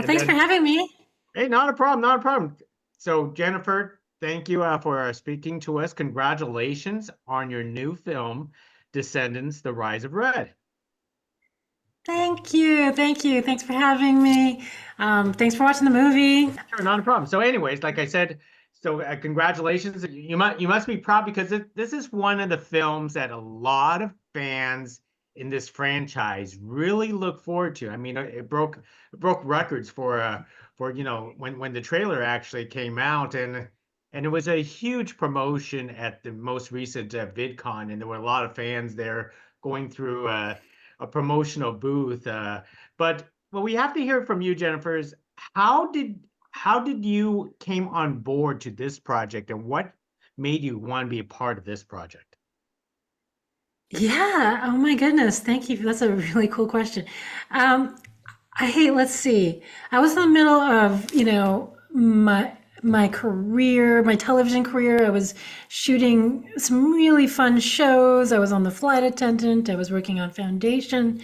Well, And thanks for then, having me. hey, not a problem, not a problem. So, Jennifer, thank you for speaking to us. Congratulations on your new film, Descendants: The Rise of Red. Thank you. Thank you. Thanks for having me. Thanks for watching the movie. Sure, not a problem. So, anyways, like I said, so congratulations. You must be proud because this is one of the films that a lot of fans in this franchise really look forward to. I mean, it broke records for when the trailer actually came out, and it was a huge promotion at the most recent VidCon, and there were a lot of fans there going through a promotional booth. But what we have to hear from you, Jennifer, is how did how did you came on board to this project, and what made you want to be a part of this project? Yeah. Oh my goodness. Thank you. That's a really cool question. Um, let's see. I was in the middle of, my career, my television career. I was shooting some really fun shows. I was on The Flight Attendant. I was working on Foundation.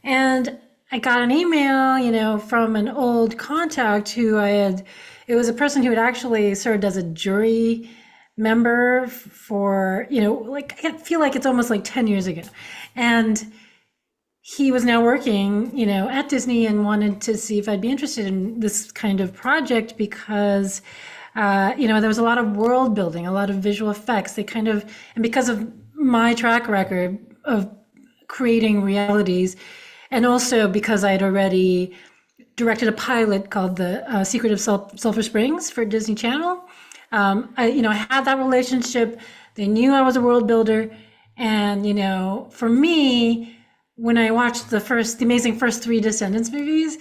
And I got an email, from an old contact it was a person who had actually served as a jury member for, like, I feel like it's almost like 10 years ago. And he was now working, at Disney and wanted to see if I'd be interested in this kind of project because, there was a lot of world building, a lot of visual effects. And because of my track record of creating realities, and also because I had already directed a pilot called The Secret of Sulphur Springs for Disney Channel. I had that relationship. They knew I was a world builder, and for me, when I watched the amazing first three Descendants movies,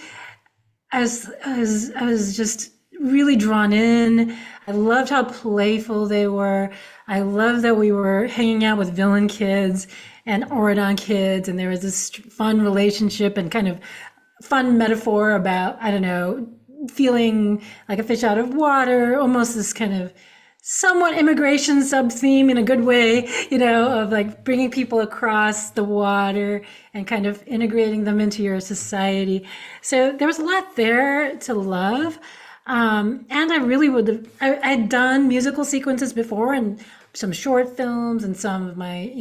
I was just really drawn in. I loved how playful they were. I loved that we were hanging out with villain kids and Auradon kids, and there was this fun relationship and kind of fun metaphor about, I don't know, feeling like a fish out of water, almost this kind of somewhat immigration sub theme in a good way, of like bringing people across the water and kind of integrating them into your society. So there was a lot there to love. And I really would have, I'd done musical sequences before and some short films and some of my,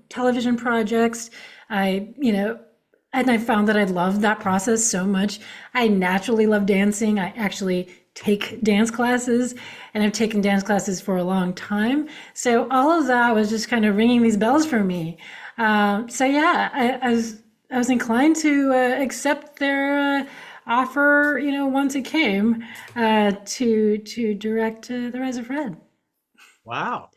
television projects. And I found that I loved that process so much. I naturally love dancing. I actually take dance classes, and I've taken dance classes for a long time. So all of that was just kind of ringing these bells for me. So yeah, I was inclined to accept their offer, once it came to direct The Rise of Red. Wow.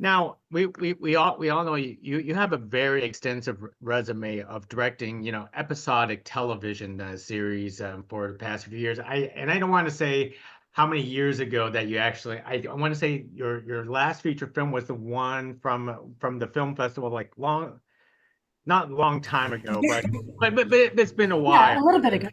Now, we all know you have a very extensive resume of directing, episodic television series for the past few years. I don't want to say how many years ago that you actually. I want to say your last feature film was the one from the film festival, like not long time ago, but it's been a while. Yeah, a little bit ago.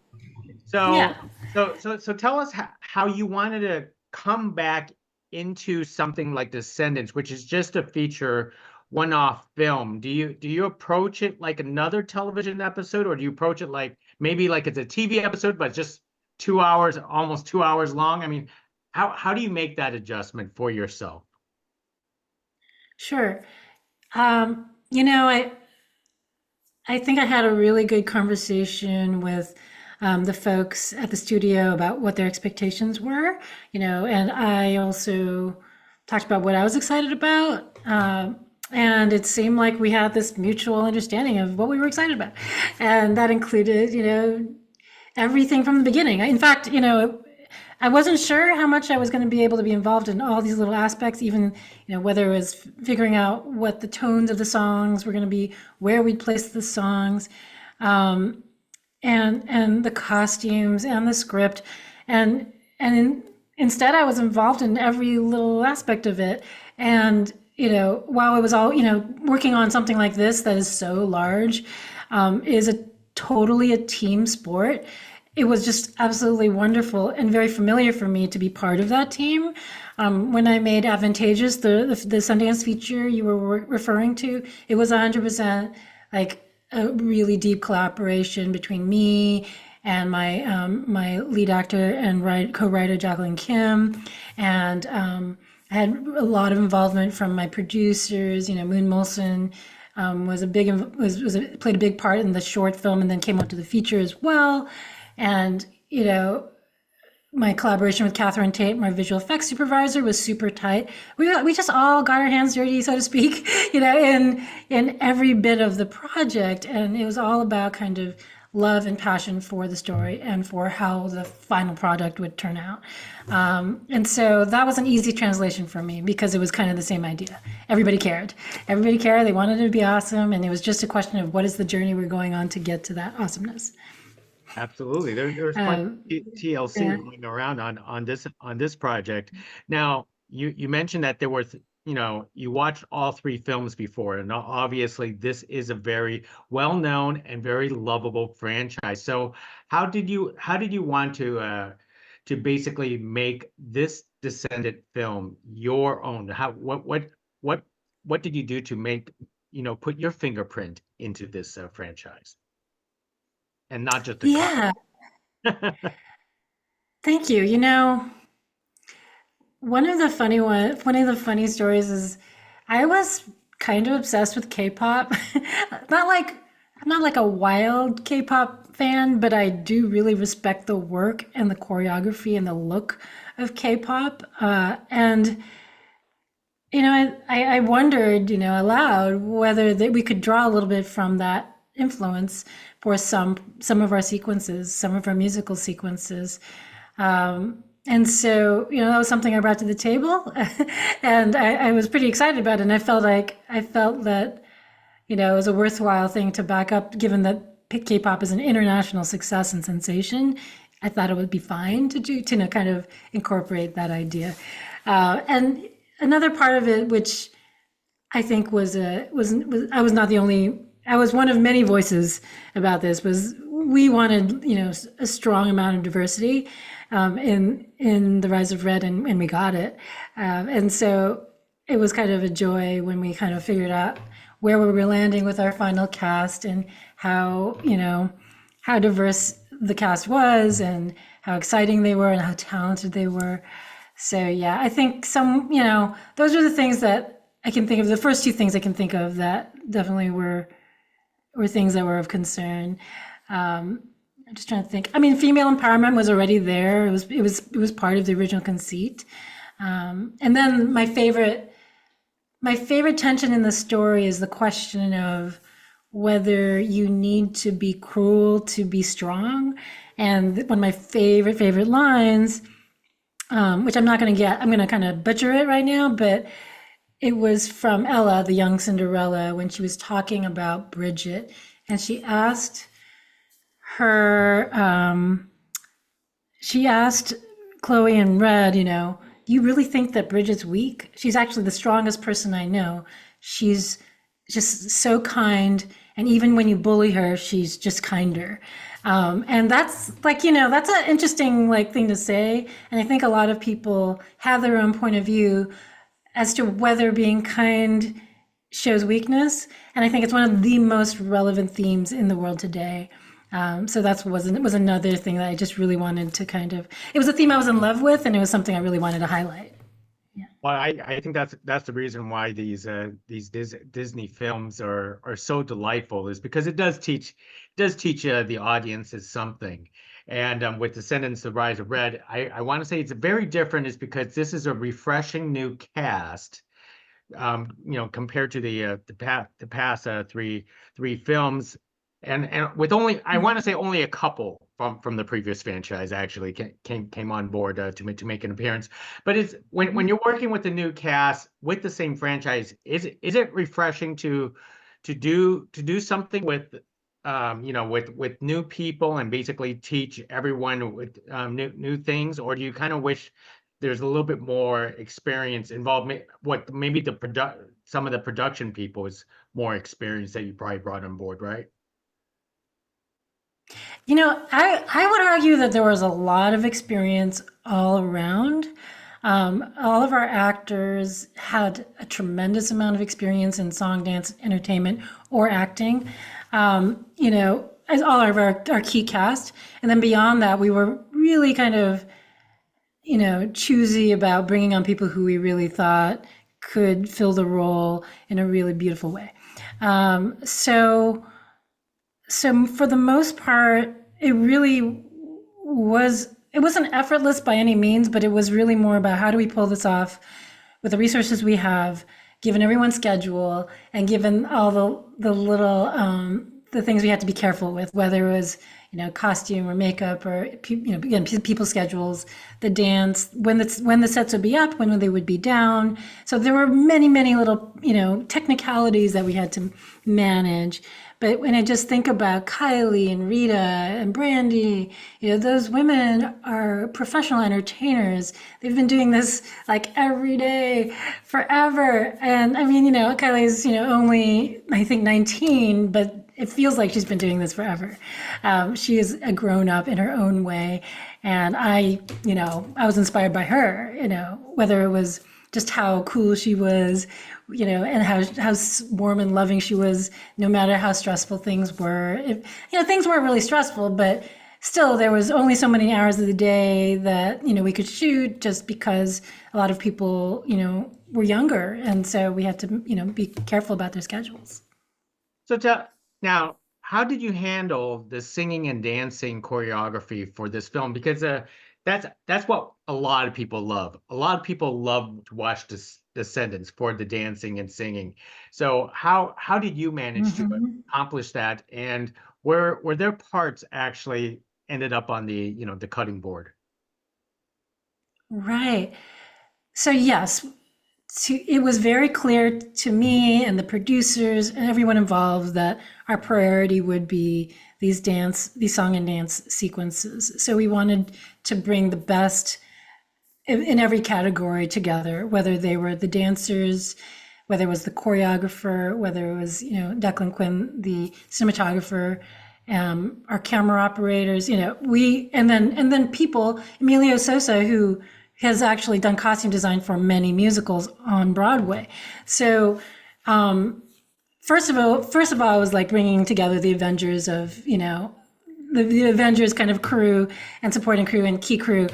So Yeah. so tell us how you wanted to come back into something like Descendants, which is just a feature one-off film. Do you approach it like another television episode, or do you approach it like maybe like it's a TV episode, but just 2 hours, almost 2 hours long? I mean, how do you make that adjustment for yourself? Sure. I think I had a really good conversation with the folks at the studio about what their expectations were, and I also talked about what I was excited about. And it seemed like we had this mutual understanding of what we were excited about. And that included, everything from the beginning. In fact, I wasn't sure how much I was going to be able to be involved in all these little aspects, even, whether it was figuring out what the tones of the songs were going to be, where we'd place the songs, um, and the costumes and the script. Instead, I was involved in every little aspect of it. And, while it was all, working on something like this that is so large, is a totally a team sport. It was just absolutely wonderful and very familiar for me to be part of that team. When I made Advantageous, the Sundance feature you were referring to, it was 100% like a really deep collaboration between me and my lead actor and co-writer Jacqueline Kim, and I had a lot of involvement from my producers. You know, Moon Molson was a big played a big part in the short film, and then came on to the feature as well. And you know, my collaboration with Catherine Tate, my visual effects supervisor, was super tight. We just all got our hands dirty, so to speak, you know, in every bit of the project, and it was all about kind of love and passion for the story and for how the final product would turn out. And so that was an easy translation for me because it was kind of the same idea. Everybody cared. Everybody cared. They wanted it to be awesome, and it was just a question of what is the journey we're going on to get to that awesomeness. Absolutely. There's quite TLC Yeah. going around on this project. Now, you mentioned that there were, you know, you watched all three films before, and obviously this is a very well-known and very lovable franchise. So how did you want to basically make this Descendant film your own? What did you do to make, you know, put your fingerprint into this franchise and not just a car? Yeah. Thank you. You know, one of the funny stories is I was kind of obsessed with K-pop. Not like I'm not like a wild K-pop fan, but I do really respect the work and the choreography and the look of K-pop. And you know, I wondered, you know, aloud whether that we could draw a little bit from that influence for some of our sequences, some of our musical sequences. And so, you know, that was something I brought to the table, and I was pretty excited about it. And I felt that, you know, it was a worthwhile thing to back up, given that K-pop is an international success and sensation. I thought it would be fine to do to, you know, kind of incorporate that idea. And another part of it, which I think was I was not the only, I was one of many voices about this, was we wanted, you know, a strong amount of diversity in the Rise of Red, and we got it. And so it was kind of a joy when we kind of figured out where we were landing with our final cast, and how, you know, how diverse the cast was, and how exciting they were, and how talented they were. So yeah, I think you know, those are the things that I can think of. The first two things I can think of that definitely were things that were of concern. I'm just trying to think. I mean, female empowerment was already there. It was part of the original conceit. And then my favorite tension in the story is the question of whether you need to be cruel to be strong. And one of my favorite lines, which I'm not going to get, I'm going to kind of butcher it right now, but it was from Ella, the young Cinderella, when she was talking about Bridget, and her, she asked Chloe and Red, you know, do you really think that Bridget's weak? She's actually the strongest person I know. She's just so kind, and even when you bully her, she's just kinder. And that's like, you know, that's an interesting like thing to say. And I think a lot of people have their own point of view as to whether being kind shows weakness. And I think it's one of the most relevant themes in the world today. So it was another thing that I just really wanted to kind of, it was a theme I was in love with, and it was something I really wanted to highlight. Yeah. Well, I think that's the reason why these Disney films are so delightful, is because it does teach the audiences something. And with Descendants: The Rise of Red, I want to say it's very different, is because this is a refreshing new cast, you know, compared to the past three films, and with only, I want to say, only a couple from the previous franchise actually came on board to make an appearance. But it's when you're working with the new cast with the same franchise, is it refreshing to do something with, you know, with new people, and basically teach everyone with new things, or do you kind of wish there's a little bit more experience involved? What maybe some of the production people is more experience that you probably brought on board, right? You know, I would argue that there was a lot of experience all around. All of our actors had a tremendous amount of experience in song, dance, entertainment, or acting. You know, as all of our key cast. And then beyond that, we were really kind of, choosy about bringing on people who we really thought could fill the role in a really beautiful way. So for the most part, it really it wasn't effortless by any means, but it was really more about how do we pull this off with the resources we have, given everyone's schedule, and given all the little the things we had to be careful with, whether it was costume or makeup or again people's schedules, the dance, when the sets would be up, when they would be down. So there were many little technicalities that we had to manage. But when I just think about Kylie and Rita and Brandy, those women are professional entertainers. They've been doing this like every day forever. And I mean, Kylie's, only, I think 19, but it feels like she's been doing this forever. She is a grown up in her own way. And I was inspired by her, whether it was just how cool she was, and how warm and loving she was, no matter how stressful things were. Things weren't really stressful, but still there was only so many hours of the day that, we could shoot, just because a lot of people, were younger. And so we had to, be careful about their schedules. So now, how did you handle the singing and dancing choreography for this film? Because that's what a lot of people love. A lot of people love to watch Descendants for the dancing and singing. So how did you manage to accomplish that? And were their parts actually ended up on the the cutting board? Right. So yes, it was very clear to me and the producers and everyone involved that our priority would be these song and dance sequences. So we wanted to bring the best in every category together, whether they were the dancers, whether it was the choreographer, whether it was, Declan Quinn, the cinematographer, our camera operators, and then people, Emilio Sosa, who has actually done costume design for many musicals on Broadway. So, first of all, it was like bringing together the Avengers of, the Avengers kind of crew and supporting crew and key crew,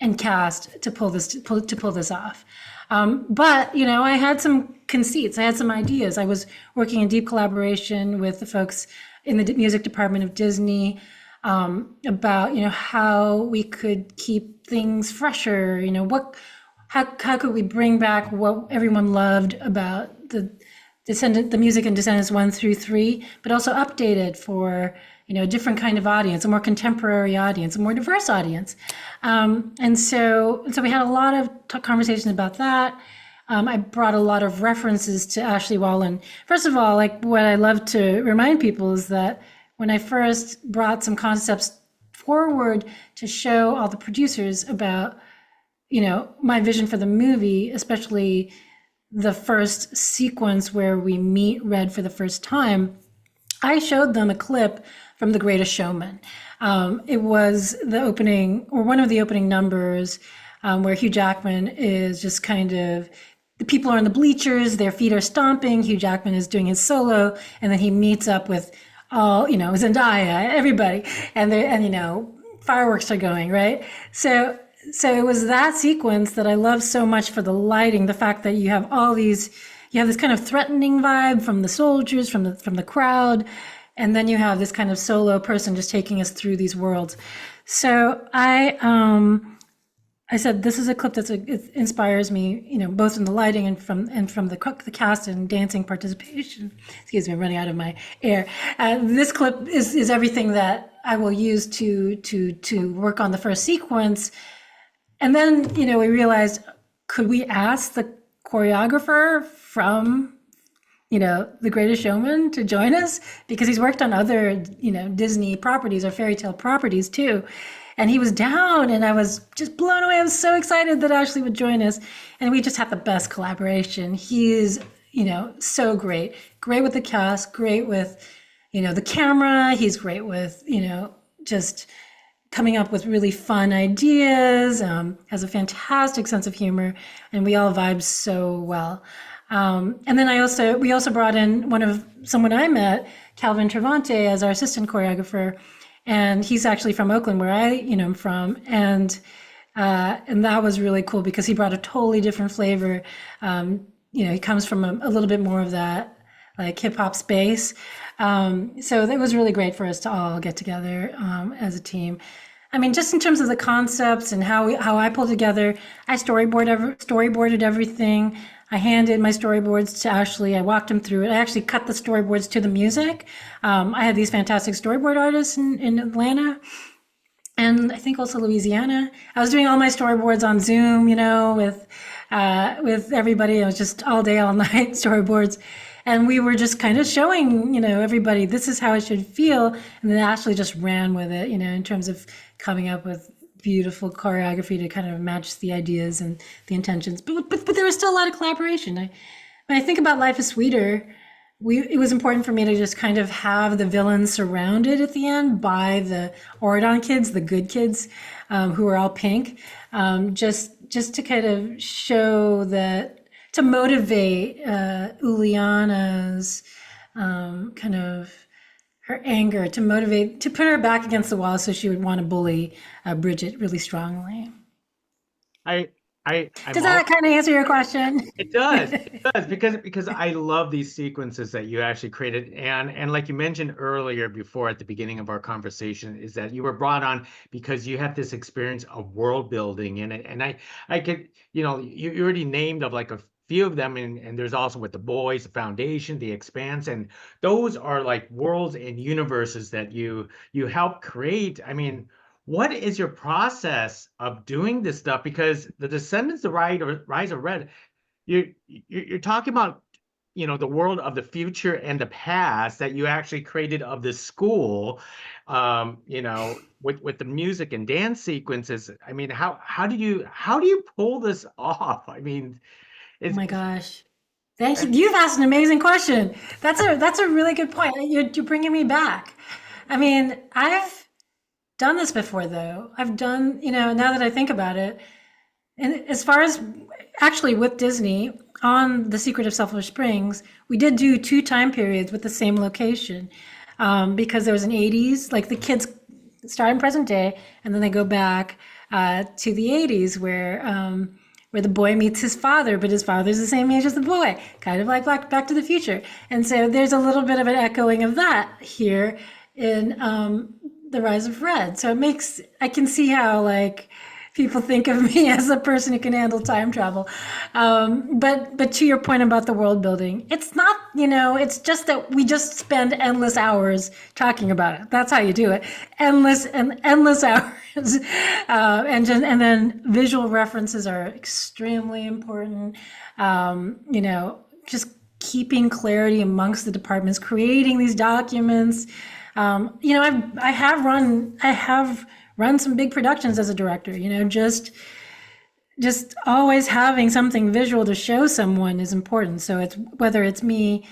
and cast to pull this off. But I had some conceits. I had some ideas. I was working in deep collaboration with the folks in the music department of Disney, about how we could keep things fresher. How could we bring back what everyone loved about the music in Descendants 1 through 3, but also update it for a different kind of audience, a more contemporary audience, a more diverse audience. And so we had a lot of conversations about that. I brought a lot of references to Ashley Wallen. First of all, like, what I love to remind people is that when I first brought some concepts forward to show all the producers about, my vision for the movie, especially the first sequence where we meet Red for the first time, I showed them a clip from The Greatest Showman. It was the opening, or one of the opening numbers, where Hugh Jackman is just kind of, the people are in the bleachers, their feet are stomping, Hugh Jackman is doing his solo, and then he meets up with all, Zendaya, everybody, and fireworks are going, right? So it was that sequence that I love so much for the lighting, the fact that you have this kind of threatening vibe from the soldiers, from the crowd, and then you have this kind of solo person just taking us through these worlds. So I said, this is a clip that inspires me, both in the lighting and from the cast and dancing participation. Excuse me, I'm running out of my air. This clip is everything that I will use to work on the first sequence. And then, we realized, could we ask the choreographer from, The Greatest Showman to join us? Because he's worked on other, Disney properties or fairy tale properties too. And he was down, and I was just blown away. I was so excited that Ashley would join us. And we just had the best collaboration. He is, so great. Great with the cast, great with, the camera. He's great with, just coming up with really fun ideas, has a fantastic sense of humor, and we all vibe so well. And then we also brought in someone I met, Calvin Travante, as our assistant choreographer, and he's actually from Oakland, where am from, and that was really cool because he brought a totally different flavor. He comes from a little bit more of that like hip hop space. So it was really great for us to all get together as a team. I mean, just in terms of the concepts and how I pulled together, I storyboarded everything. I handed my storyboards to Ashley. I walked him through it. I actually cut the storyboards to the music. I had these fantastic storyboard artists in Atlanta, and I think also Louisiana. I was doing all my storyboards on Zoom, with everybody. It was just all day, all night storyboards. And we were just kind of showing, everybody, this is how it should feel. And then Ashley just ran with it, in terms of coming up with beautiful choreography to kind of match the ideas and the intentions. But there was still a lot of collaboration. When I think about Life is Sweeter, it was important for me to just kind of have the villains surrounded at the end by the Auradon kids, the good kids, who are all pink, just to kind of show that, to motivate Uliana's kind of her anger, to put her back against the wall so she would want to bully Bridget really strongly. I'm Does that kind of answer your question? It does. It does because I love these sequences that you actually created, and like you mentioned earlier before at the beginning of our conversation, is that you were brought on because you have this experience of world building in it, and I could you already named of like a few of them, and there's also with the boys, the foundation, the expanse, and those are like worlds and universes that you help create. I mean, what is your process of doing this stuff? Because the Descendants, the Rise of Red, you're talking about, the world of the future and the past that you actually created of the school, with the music and dance sequences. I mean, how do you pull this off? I mean, Oh my gosh. Thank you. You've asked an amazing question. That's a really good point. You're bringing me back. I mean, I've done this before though. I've done, now that I think about it, and as far as actually with Disney on The Secret of Sulphur Springs, we did do 2 time periods with the same location, because there was an 80s, like the kids start in present day and then they go back to the 80s where the boy meets his father, but his father's the same age as the boy, kind of like Back to the Future. And so there's a little bit of an echoing of that here in The Rise of Red. So I can see how like people think of me as a person who can handle time travel. But to your point about the world building, it's not, it's just that we just spend endless hours talking about it. That's how you do it. Endless hours. And then visual references are extremely important. Just keeping clarity amongst the departments, creating these documents. I have run some big productions as a director, just always having something visual to show someone is important. So whether it's me,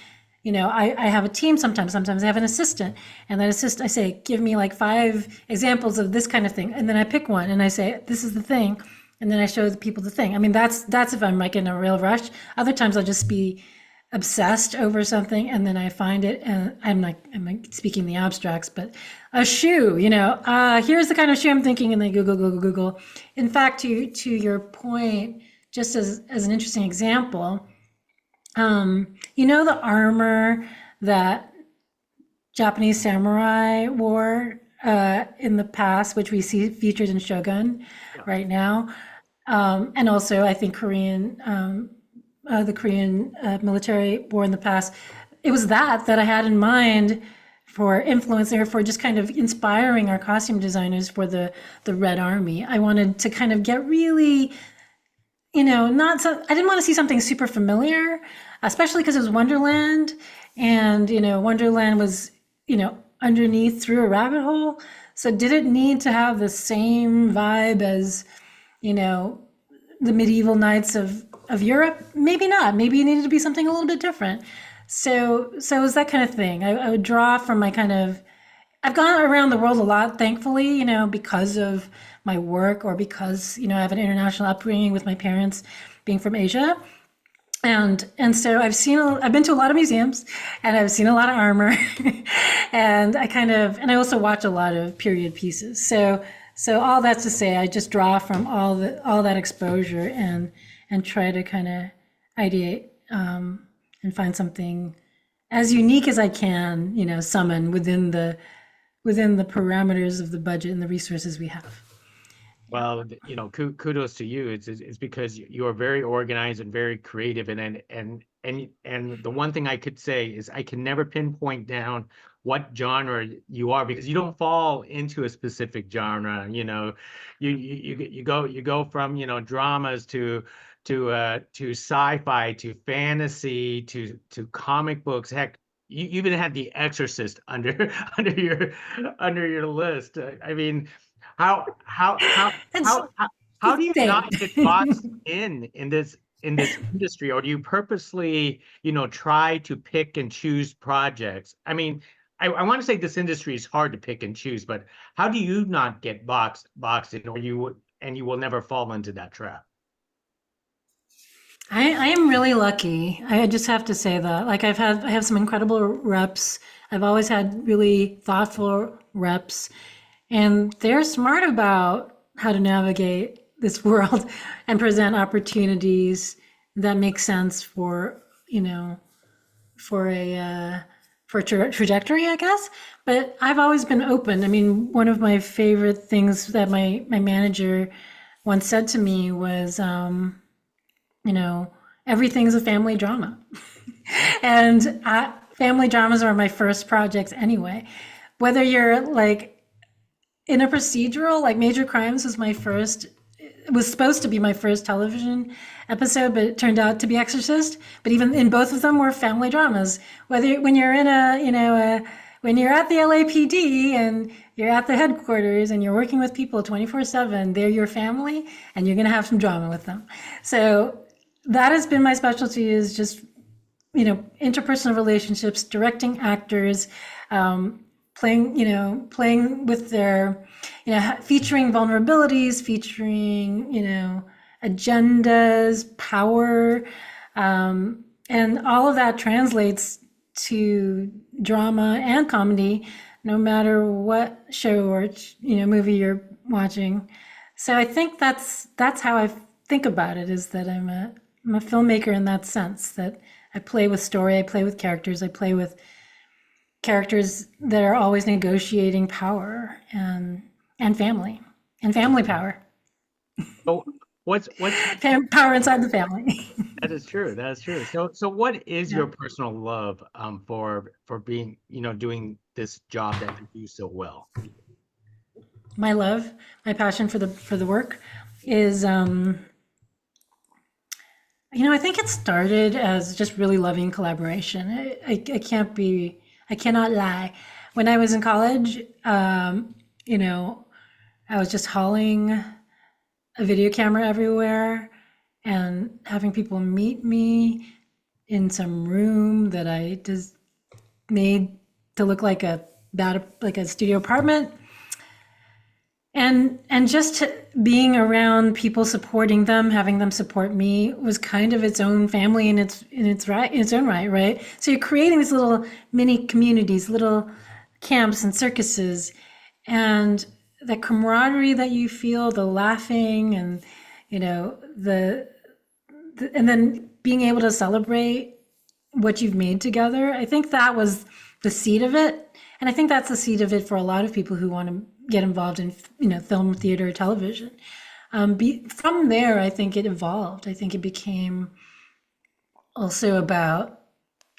I have a team sometimes I have an assistant, and that assistant, I say, give me like 5 examples of this kind of thing. And then I pick one and I say, this is the thing. And then I show the people the thing. I mean, that's if I'm like in a real rush. Other times I'll just be obsessed over something, and then I find it, and I'm like speaking the abstracts, but a shoe, here's the kind of shoe I'm thinking, and then Google. In fact, to your point, just as an interesting example, the armor that Japanese samurai wore in the past, which we see featured in Shogun right now, and also I think the Korean military wore in the past. It was that I had in mind for influencing, or for just kind of inspiring our costume designers for the Red Army. I wanted to kind of get really, I didn't want to see something super familiar, especially because it was Wonderland, and Wonderland was underneath through a rabbit hole. So did it need to have the same vibe as the medieval knights of Europe? Maybe not. Maybe it needed to be something a little bit different. So it was that kind of thing. I would draw from my I've gone around the world a lot, thankfully, because of my work, or because, I have an international upbringing with my parents being from Asia. And so I've been to a lot of museums, and I've seen a lot of armor, and I also watch a lot of period pieces. So all that's to say, I just draw from all that exposure and try to kind of ideate, and find something as unique as I can, summon within the parameters of the budget and the resources we have. Well, kudos to you. It's because you are very organized and very creative, and the one thing I could say is I can never pinpoint down what genre you are because you don't fall into a specific genre. You go from dramas to sci-fi to fantasy to comic books. Heck, you even had The Exorcist under under your list. I mean, how how how It's how do you not insane. get boxed in this industry, or do you purposely, try to pick and choose projects? I mean, I want to say this industry is hard to pick and choose, but how do you not get boxed in, or you will never fall into that trap? I am really lucky. I just have to say that. Like I have some incredible reps. I've always had really thoughtful reps, and they're smart about how to navigate this world and present opportunities that make sense you know, for a trajectory, I guess. But I've always been open. I mean, one of my favorite things that my manager once said to me was, you know, everything's a family drama. And family dramas are my first projects anyway. Whether you're like in a procedural, like Major Crimes was supposed to be my first television episode, but it turned out to be Exorcist. But even in both of them were family dramas. Whether when you're in when you're at the LAPD and you're at the headquarters and you're working with people 24/7, they're your family, and you're going to have some drama with them. So that has been my specialty, is just interpersonal relationships, directing actors, playing with their, featuring vulnerabilities, featuring, agendas, power, and all of that translates to drama and comedy, no matter what show or movie you're watching. So I think that's how I think about it, is that I'm a filmmaker in that sense, that I play with story, I play with characters, I play with characters that are always negotiating power and family power, So what's power inside the family. that is true. That is true. So what is Yeah. your personal love for being, doing this job that you do so well? My love, my passion for the work is, I think it started as just really loving collaboration. I cannot lie. When I was in college, I was just hauling a video camera everywhere and having people meet me in some room that I just made to look like a studio apartment, and just being around people, supporting them, having them support me, was kind of its own family in its own right, right? So you're creating these little mini communities, little camps and circuses, and the camaraderie that you feel, the laughing, and and then being able to celebrate what you've made together. I think that was the seed of it, and I think that's the seed of it for a lot of people who want to get involved in film, theater, television. From there, I think it evolved. I think it became also about,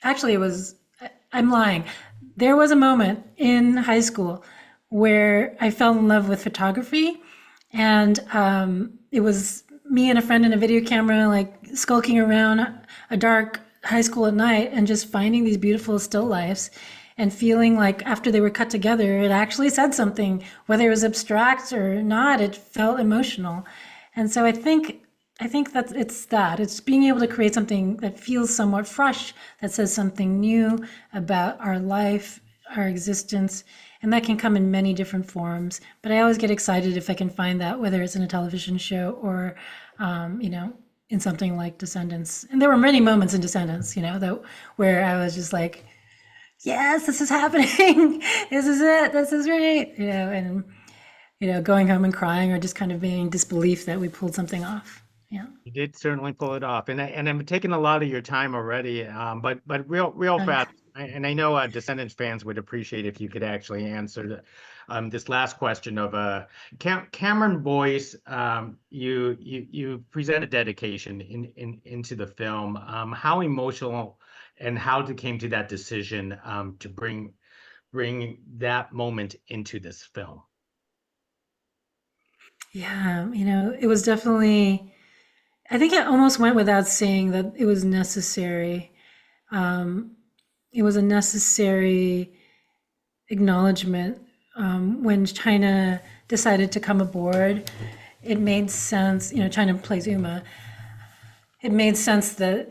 actually, it was, I'm lying. There was a moment in high school where I fell in love with photography, and it was me and a friend in a video camera, like skulking around a dark high school at night and just finding these beautiful still lifes and feeling like after they were cut together, it actually said something, whether it was abstract or not, it felt emotional. And so I think it's being able to create something that feels somewhat fresh, that says something new about our life, our existence, and that can come in many different forms. But I always get excited if I can find that, whether it's in a television show or, in something like Descendants. And there were many moments in Descendants, you know, that where I was just like, yes, this is happening. This is it. This is right. You know, and going home and crying or just kind of being in disbelief that we pulled something off. Yeah. You did certainly pull it off, and I'm taking a lot of your time already. But real Uh, fast, and I know Descendants fans would appreciate if you could actually answer this last question of Cameron Boyce. You presented dedication into the film. How emotional and how it came to that decision to bring that moment into this film. yeah, it was definitely. I think it almost went without saying that it was necessary. Um, it was a necessary acknowledgement when China decided to come aboard. It made sense. China plays Uma. It made sense that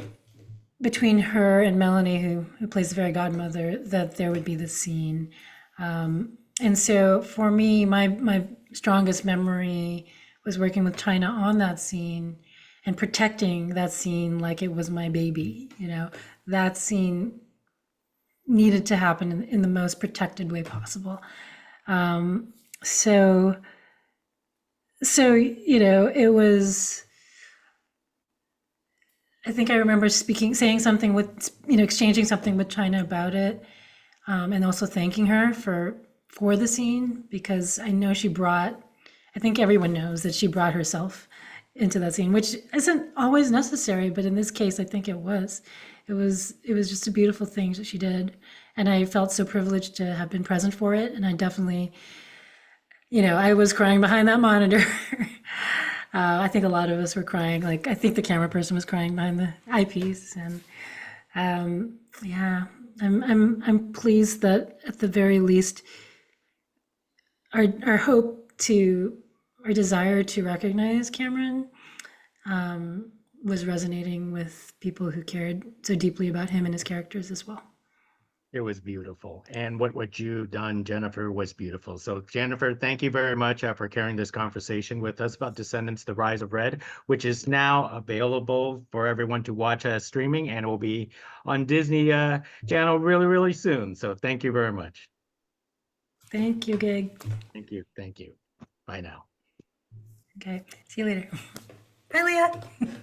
between her and Melanie, who plays the fairy godmother, that there would be this scene. And so for me, my strongest memory was working with China on that scene and protecting that scene like it was my baby. That scene needed to happen in the most protected way possible. So, it was. I think I remember saying something with, exchanging something with China about it, and also thanking her for the scene because I know she brought. I think everyone knows that she brought herself into that scene, which isn't always necessary, but in this case, I think it was. It was just a beautiful thing that she did, and I felt so privileged to have been present for it. And I definitely, I was crying behind that monitor. I think a lot of us were crying. Like I think the camera person was crying behind the eyepiece, and yeah, I'm pleased that at the very least, our hope to our desire to recognize Cameron was resonating with people who cared so deeply about him and his characters as well. It was beautiful. And what you done, Jennifer, was beautiful. So, Jennifer, thank you very much for carrying this conversation with us about Descendants, The Rise of Red, which is now available for everyone to watch streaming and will be on Disney Channel really, really soon. So, thank you very much. Thank you, Gig. Thank you. Thank you. Bye now. Okay, see you later. Bye, Leah.